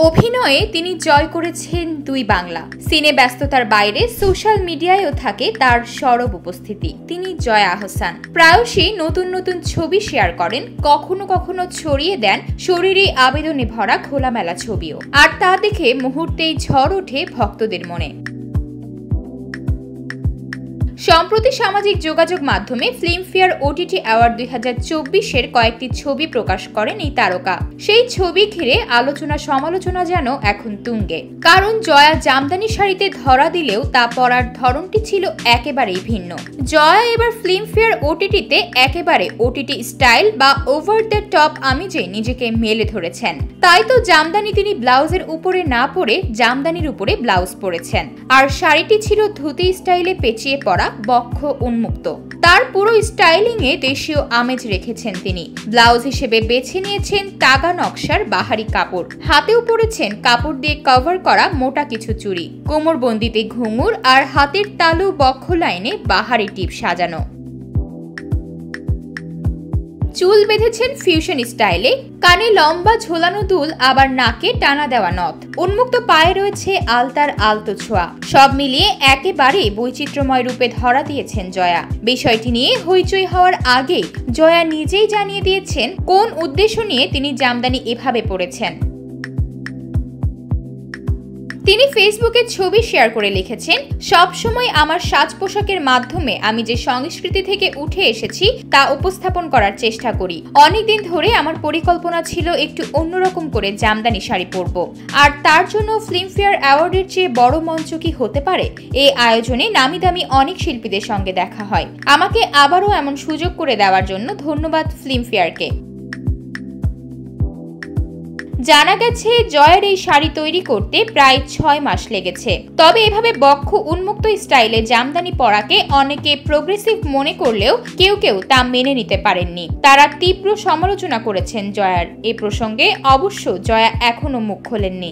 অভিনয়ে তিনি জয় করেছেন দুই বাংলা। সিনে ব্যস্ততার বাইরে সোশ্যাল মিডিয়ায়ও থাকে তার সরব উপস্থিতি। তিনি জয়া আহসান প্রায়শই নতুন নতুন ছবি শেয়ার করেন, কখনো কখনো ছড়িয়ে দেন শরীরে আবেদনে ভরা খোলামেলা ছবিও, আর তা দেখে মুহূর্তেই ঝড় ওঠে ভক্তদের মনে। সম্প্রতি সামাজিক যোগাযোগ মাধ্যমে ফিল্মফেয়ার ওটিটি অ্যাওয়ার্ড 2024-এর কয়েকটি ছবি প্রকাশ করেন এই তারকা। সেই ছবি ঘিরে আলোচনা সমালোচনা যেন এখন তুঙ্গে, কারণ জয়া জামদানি শাড়িতে ধরা দিলেও তা পরার ধরনটি ছিল একেবারেই ভিন্ন। জয়া এবার ফিল্মফেয়ার ওটিটিতে একেবারে ওটিটি স্টাইল বা ওভার দ্য টপ আমেজে নিজেকে মেলে ধরেছেন। তাই তো জামদানি তিনি ব্লাউজের উপরে না পরে জামদানির উপরে ব্লাউজ পরেছেন, আর শাড়িটি ছিল ধুতি স্টাইলে পেঁচিয়ে পরা, বক্ষ উন্মুক্ত। তার পুরো স্টাইলিং এ দেশীয় আমেজ রেখেছেন তিনি। ব্লাউজ হিসেবে বেছে নিয়েছেন তাগা নকশার বাহারি কাপড়, হাতেও পরেছেন কাপড় দিয়ে কভার করা মোটা কিছু চুড়ি, কোমরবন্দিতে ঘুঙুর, আর হাতের তালু বক্ষ লাইনে বাহারি টিপ সাজানো। চুল বেঁধেছেন ফিউশন স্টাইলে, কানে লম্বা ঝোলানো দুল, আবার নাকে টানা দেওয়া নথ, উন্মুক্ত পায়ে রয়েছে আলতার আলতো ছোঁয়া। সব মিলিয়ে একেবারে বৈচিত্র্যময় রূপে ধরা দিয়েছেন জয়া। বিষয়টি নিয়ে হইচই হওয়ার আগেই জয়া নিজেই জানিয়ে দিয়েছেন কোন উদ্দেশ্য নিয়ে তিনি জামদানি এভাবে পরেছেন। তিনি ফেসবুকে ছবি শেয়ার করে লিখেছেন, সব সময় আমার সাজ পোশাকের মাধ্যমে আমি যে সংস্কৃতি থেকে উঠে এসেছি তা উপস্থাপন করার চেষ্টা করি। অনেকদিন ধরে আমার পরিকল্পনা ছিল একটু অন্যরকম করে জামদানি শাড়ি পরব, আর তার জন্য ফিল্মফেয়ার অ্যাওয়ার্ডের চেয়ে বড় মঞ্চ কি হতে পারে। এই আয়োজনে নামি দামি অনেক শিল্পীদের সঙ্গে দেখা হয়। আমাকে আবারও এমন সুযোগ করে দেওয়ার জন্য ধন্যবাদ ফিল্মফেয়ারকে। জানা গেছে জয়ের এই শাড়ি তৈরি করতে প্রায় 6 মাস লেগেছে। তবে এভাবে বক্ষ উন্মুক্ত স্টাইলে জামদানি পরাকে অনেকে প্রোগ্রেসিভ মনে করলেও কেউ কেউ তা মেনে নিতে পারেননি। তারা তীব্র সমালোচনা করেছেন জয়ার। এ প্রসঙ্গে অবশ্য জয়া এখনো মুখ খোলেননি।